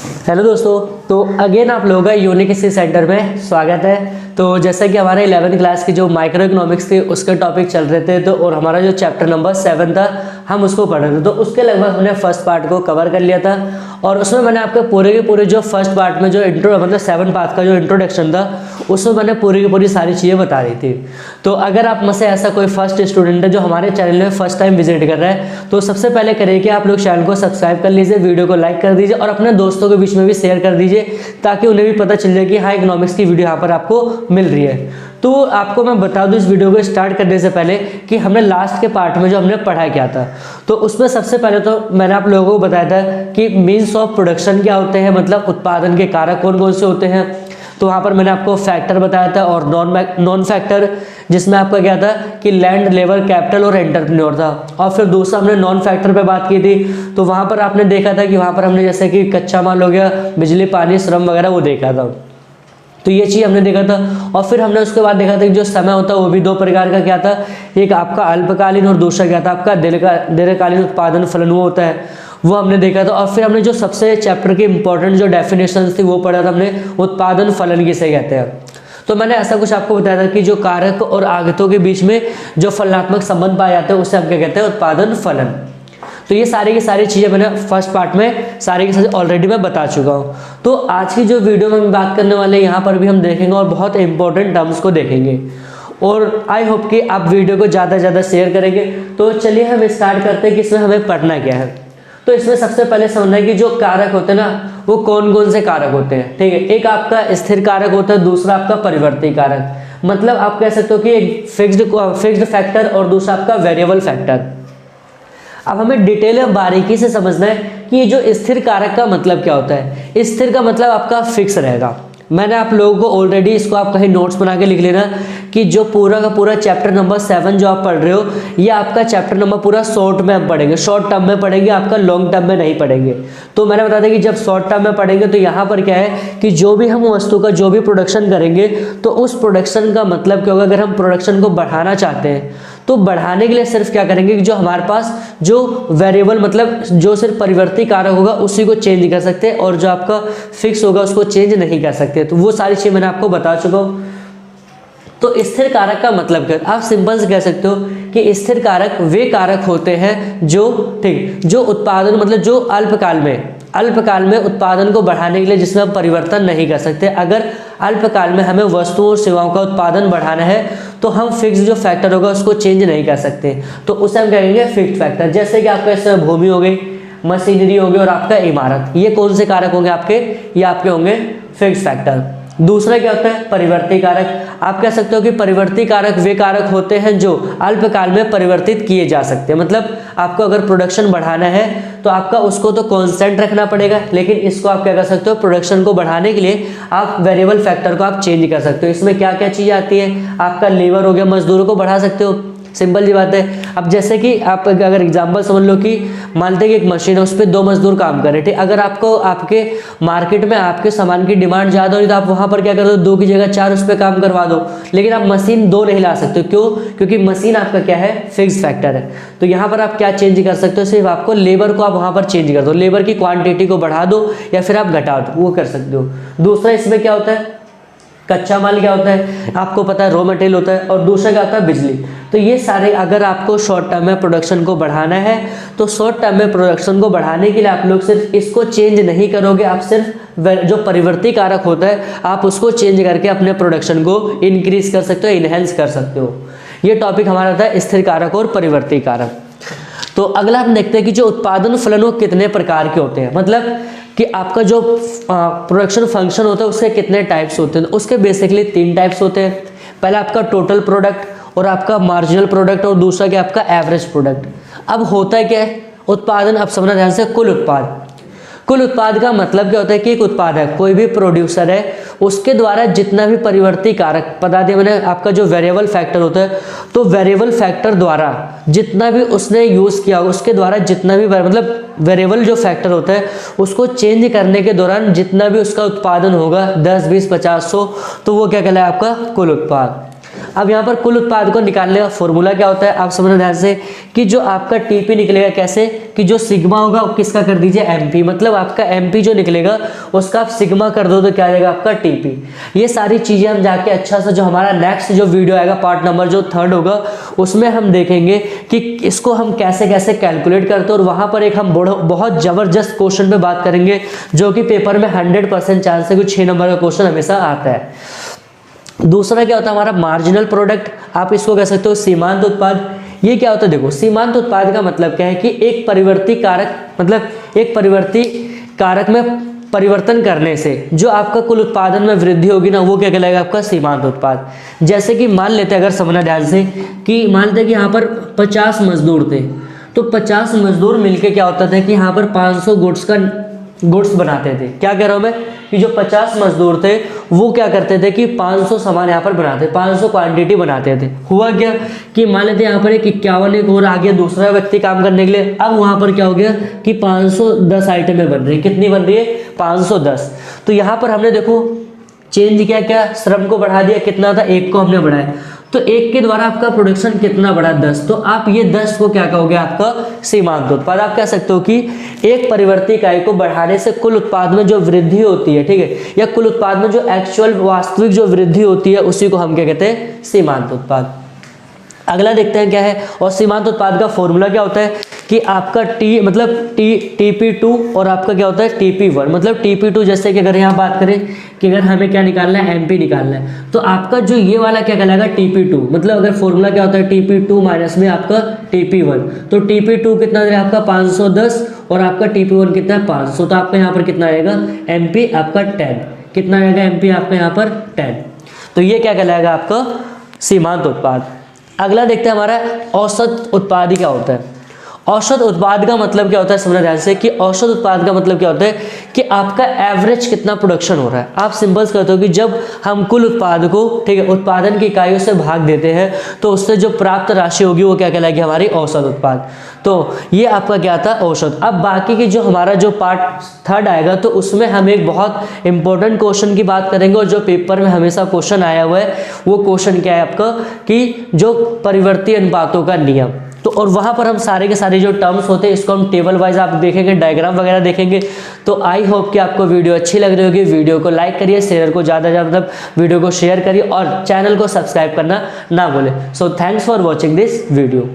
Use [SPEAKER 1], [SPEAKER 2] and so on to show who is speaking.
[SPEAKER 1] Hello दोस्तों, तो again आप लोगों का यूनिक हिस्ट्री सेंटर में स्वागत है। तो जैसा कि हमारे 11th क्लास की जो माइक्रो इकोनॉमिक्स थी उसके टॉपिक चल रहे थे, तो और हमारा जो चैप्टर नंबर 7 था हम उसको पढ़ रहे थे। तो उसके लगभग हमने फर्स्ट पार्ट को कवर कर लिया था और उसमें मैंने आपके पूरे के पूरे जो फर्स्ट पार्ट में जो इंट्रो मतलब 7 पार्ट का जो इंट्रोडक्शन था उसमें मैंने पूरी की पूरी सारी चीज़ें बता रही थी। तो अगर आप में से ऐसा कोई फर्स्ट स्टूडेंट है जो हमारे चैनल में फर्स्ट टाइम विजिट कर रहा है, तो सबसे पहले करिए कि आप लोग चैनल को सब्सक्राइब कर लीजिए, वीडियो को लाइक कर दीजिए और अपने दोस्तों के बीच में भी शेयर कर दीजिए ताकि उन्हें भी पता चल जाए कि हाँ, इकोनॉमिक्स की वीडियो यहाँ पर आपको मिल रही है। तो आपको मैं बता दूं इस वीडियो को स्टार्ट करने से पहले कि हमने लास्ट के पार्ट में जो हमने पढ़ा क्या था। तो उसमें सबसे पहले तो मैंने आप लोगों को बताया था कि मीन्स ऑफ प्रोडक्शन क्या होते हैं, मतलब उत्पादन के कारक कौन कौन से होते हैं। तो वहाँ पर मैंने आपको फैक्टर बताया था और नॉन फैक्टर, जिसमें आपका क्या था कि लैंड, लेबर, कैपिटल और एंटरप्रेन्योर था। और फिर दूसरा हमने नॉन फैक्टर पे बात की थी। तो वहाँ पर आपने देखा था कि वहाँ पर हमने जैसे कि कच्चा माल हो गया, बिजली, पानी, श्रम वगैरह वो देखा था। तो ये चीज़ हमने देखा था। और फिर हमने उसके बाद देखा था कि जो समय होता है वो भी दो प्रकार का क्या था, एक आपका अल्पकालीन और दूसरा क्या था आपका दीर्घकालीन उत्पादन फलन वो होता है, वो हमने देखा था। और फिर हमने जो सबसे चैप्टर की इंपॉर्टेंट जो डेफिनेशन थी वो पढ़ा था हमने, उत्पादन फलन किसे कहते हैं। तो मैंने ऐसा कुछ आपको बताया था कि जो कारक और आगतों के बीच में जो फलनात्मक संबंध पाया जाता है उसे हम क्या कहते हैं, उत्पादन फलन। तो ये सारी की सारी चीज़ें मैंने फर्स्ट पार्ट में सारी की सारी ऑलरेडी मैं बता चुका हूँ। तो आज की जो वीडियो में हम बात करने वाले हैं यहाँ पर भी हम देखेंगे और बहुत इंपॉर्टेंट टर्म्स को देखेंगे और आई होप कि आप वीडियो को ज़्यादा से ज़्यादा शेयर करेंगे। तो चलिए हम स्टार्ट करते हैं कि इसमें हमें पढ़ना क्या है। तो इसमें सबसे पहले समझना है कि जो कारक होते हैं ना वो कौन कौन से कारक होते हैं, ठीक है। एक आपका स्थिर कारक होता है, दूसरा आपका परिवर्ती कारक, मतलब आप कह सकते हो कि एक फिक्स्ड फैक्टर और दूसरा आपका वेरिएबल फैक्टर। अब हमें डिटेल में बारीकी से समझना है कि ये जो स्थिर कारक का मतलब क्या होता है। स्थिर का मतलब आपका फिक्स रहेगा। मैंने आप लोगों को ऑलरेडी इसको आप कहीं नोट्स बना के लिख लेना कि जो पूरा का पूरा चैप्टर नंबर 7 जो आप पढ़ रहे हो ये आपका चैप्टर नंबर पूरा शॉर्ट में हम पढ़ेंगे, शॉर्ट टर्म में पढ़ेंगे, आपका लॉन्ग टर्म में नहीं पढ़ेंगे। तो मैंने बता दिया कि जब शॉर्ट टर्म में पढ़ेंगे तो यहाँ पर क्या है कि जो भी हम वस्तु का जो भी प्रोडक्शन करेंगे तो उस प्रोडक्शन का मतलब क्या होगा, अगर हम प्रोडक्शन को बढ़ाना चाहते हैं तो बढ़ाने के लिए सिर्फ क्या करेंगे कि जो हमारे पास जो वेरिएबल मतलब जो सिर्फ परिवर्ती कारक होगा उसी को चेंज कर सकते हैं और जो आपका फिक्स होगा उसको चेंज नहीं कर सकते। तो वो सारी चीज़ मैंने आपको बता चुका हूँ। तो स्थिर कारक का मतलब क्या, आप सिंपल से कह सकते हो कि स्थिर कारक वे कारक होते हैं जो जो उत्पादन मतलब जो अल्पकाल में उत्पादन को बढ़ाने के लिए जिसमें हम परिवर्तन नहीं कर सकते। अगर अल्पकाल में हमें वस्तुओं और सेवाओं का उत्पादन बढ़ाना है तो हम फिक्स जो फैक्टर होगा उसको चेंज नहीं कर सकते, तो उसे हम कहेंगे फिक्स फैक्टर। जैसे कि आपका इसमें भूमि हो गई, मशीनरी हो गई और आपका इमारत, ये कौन से कारक होंगे आपके, ये आपके होंगे फिक्स फैक्टर। दूसरा क्या होता है, परिवर्ती कारक। आप कह सकते हो कि परिवर्ती कारक वे कारक होते हैं जो अल्पकाल में परिवर्तित किए जा सकते हैं। मतलब आपको अगर प्रोडक्शन बढ़ाना है तो आपका उसको तो कांस्टेंट रखना पड़ेगा, लेकिन इसको आप क्या कर सकते हो, प्रोडक्शन को बढ़ाने के लिए आप वेरिएबल फैक्टर को आप चेंज कर सकते हो। इसमें क्या क्या चीज़ आती है, आपका लेबर हो गया, मजदूरों को बढ़ा सकते हो, सिंपल सी बात है। अब जैसे कि आप अगर एग्जांपल समझ लो कि मानते हैं कि एक मशीन है उस पर 2 मजदूर काम कर रहे थे। अगर आपको आपके मार्केट में आपके सामान की डिमांड ज़्यादा हो तो आप वहाँ पर क्या कर दो, 2 की जगह 4 उस पर काम करवा दो, लेकिन आप मशीन 2 नहीं ला सकते। क्यों? क्योंकि मशीन आपका क्या है, फिक्स फैक्टर है। तो यहाँ पर आप क्या चेंज कर सकते हो, सिर्फ आपको लेबर को आप वहाँ पर चेंज कर दो, लेबर की क्वान्टिटी को बढ़ा दो या फिर आप घटा दो, वो कर सकते हो। दूसरा इसमें क्या होता है, कच्चा माल क्या होता है आपको पता है, रॉ मटेरियल होता है। और दूसरा क्या होता है, बिजली। तो ये सारे अगर आपको शॉर्ट टर्म में प्रोडक्शन को बढ़ाना है तो शॉर्ट टर्म में प्रोडक्शन को बढ़ाने के लिए आप लोग सिर्फ इसको चेंज नहीं करोगे, आप सिर्फ जो परिवर्ती कारक होता है आप उसको चेंज करके अपने प्रोडक्शन को इंक्रीज कर सकते हो, इनहेंस कर सकते हो। ये टॉपिक हमारा था स्थिर कारक और परिवर्ती कारक। तो अगला हम देखते हैं कि जो उत्पादन फलन वो कितने प्रकार के होते हैं, मतलब कि आपका जो प्रोडक्शन फंक्शन होता है उसके कितने टाइप्स होते हैं। उसके बेसिकली 3 टाइप्स होते हैं। पहला आपका टोटल प्रोडक्ट और आपका मार्जिनल प्रोडक्ट और दूसरा क्या आपका एवरेज प्रोडक्ट। अब होता है क्या है उत्पादन, अब समझना ध्यान से, कुल उत्पाद। कुल उत्पाद का मतलब क्या होता है कि एक उत्पाद है, कोई भी प्रोड्यूसर है उसके द्वारा जितना भी परिवर्ती कारक बता दिया मैंने, आपका जो वेरिएबल फैक्टर होता है, तो वेरिएबल फैक्टर द्वारा जितना भी उसने यूज़ किया उसके द्वारा जितना भी मतलब वेरिएबल जो फैक्टर होता है उसको चेंज करने के दौरान जितना भी उसका उत्पादन होगा 10, 20, 50, 100, तो वो क्या कहलाए आपका कुल उत्पाद। अब यहाँ पर कुल उत्पाद को निकालने का फॉर्मूला क्या होता है आप समझना ध्यान से, कि जो आपका टीपी निकलेगा कैसे, कि जो सिग्मा होगा वो किसका कर दीजिए एमपी, मतलब आपका एमपी जो निकलेगा उसका आप सिग्मा कर दो तो क्या आ जाएगा आपका टीपी। ये सारी चीजें हम जाके अच्छा सा जो हमारा नेक्स्ट जो वीडियो आएगा पार्ट नंबर जो 3rd होगा उसमें हम देखेंगे कि इसको हम कैसे कैसे कैलकुलेट करते हैं, और वहां पर एक हम बहुत जबरदस्त क्वेश्चन पे बात करेंगे जो कि पेपर में 100% चांस है कि 6 नंबर का क्वेश्चन हमेशा आता है। दूसरा क्या होता है हमारा मार्जिनल प्रोडक्ट, आप इसको कह सकते हो सीमांत उत्पाद। ये क्या होता है, देखो सीमांत उत्पाद का मतलब क्या है कि एक परिवर्ती कारक, मतलब एक परिवर्ती कारक में परिवर्तन करने से जो आपका कुल उत्पादन में वृद्धि होगी ना, वो क्या कहलाएगा आपका सीमांत उत्पाद। जैसे कि मान लेते हैं, अगर समझना ध्यान से, कि मान लेते हैं कि यहाँ पर 50 मजदूर थे, तो 50 मजदूर मिलके क्या होता था कि यहाँ पर 500 गुड्स बनाते थे। क्या कह रहा हूँ मैं, कि जो 50 मजदूर थे वो क्या करते थे कि 500 सामान यहाँ पर बनाते, 500 क्वांटिटी बनाते थे। हुआ क्या कि मान लेते यहाँ पर एक 51 एक और आ गया दूसरा व्यक्ति काम करने के लिए, अब वहाँ पर क्या हो गया कि 510 आइटमें बन रही। कितनी बन रही है, 510। तो यहाँ पर हमने देखो चेंज किया, क्या श्रम को बढ़ा दिया, कितना था 1 को हमने बढ़ाया, तो 1 के द्वारा आपका प्रोडक्शन कितना बढ़ा 10, तो आप ये 10 को क्या कहोगे आपका सीमांत उत्पाद। आप कह सकते हो कि एक परिवर्ती इकाई को बढ़ाने से कुल उत्पाद में जो वृद्धि होती है, ठीक है, या कुल उत्पाद में जो एक्चुअल वास्तविक जो वृद्धि होती है उसी को हम क्या कहते हैं, सीमांत उत्पाद। अगला देखते हैं क्या है, और सीमांत उत्पाद का फॉर्मूला क्या होता है कि आपका टी मतलब TP2 और आपका क्या होता है TP1। मतलब TP2 जैसे कि अगर यहाँ बात करें कि अगर हमें क्या निकालना है, MP निकालना है, तो आपका जो ये वाला क्या कहलाएगा TP2। मतलब अगर फॉर्मूला क्या होता है TP2 माइनस में आपका TP1, तो TP2 कितना है आपका 510 और आपका TP1 कितना है 500, तो आपका यहाँ पर कितना आएगा MP आपका 10, कितना आएगा MP आपका यहाँ पर 10। तो ये क्या कहलाएगा आपका सीमांत उत्पाद। अगला देखते हैं हमारा औसत उत्पाद क्या होता है। औसत उत्पाद का मतलब क्या होता है, समझना ध्यान से, कि औसत उत्पाद का मतलब क्या होता है कि आपका एवरेज कितना प्रोडक्शन हो रहा है। आप सिंपल कहते हो कि जब हम कुल उत्पाद को, ठीक है, उत्पादन की इकाइयों से भाग देते हैं तो उससे जो प्राप्त राशि होगी वो क्या कहलाएगी हमारी औसत उत्पाद। तो ये आपका क्या था औसत। अब बाकी की जो हमारा जो पार्ट 3rd आएगा तो उसमें हम एक बहुत इंपॉर्टेंट क्वेश्चन की बात करेंगे, और जो पेपर में हमेशा क्वेश्चन आया हुआ है वो क्वेश्चन क्या है आपका, कि जो परिवर्ती अनुपातों का नियम। तो और वहाँ पर हम सारे के सारे जो टर्म्स होते हैं इसको हम टेबल वाइज आप देखेंगे, डायग्राम वगैरह देखेंगे। तो आई होप कि आपको वीडियो अच्छी लग रही होगी। वीडियो को लाइक करिए, शेयर को ज़्यादा से ज़्यादा मतलब वीडियो को शेयर करिए और चैनल को सब्सक्राइब करना ना भूलें। So thanks for watching this video.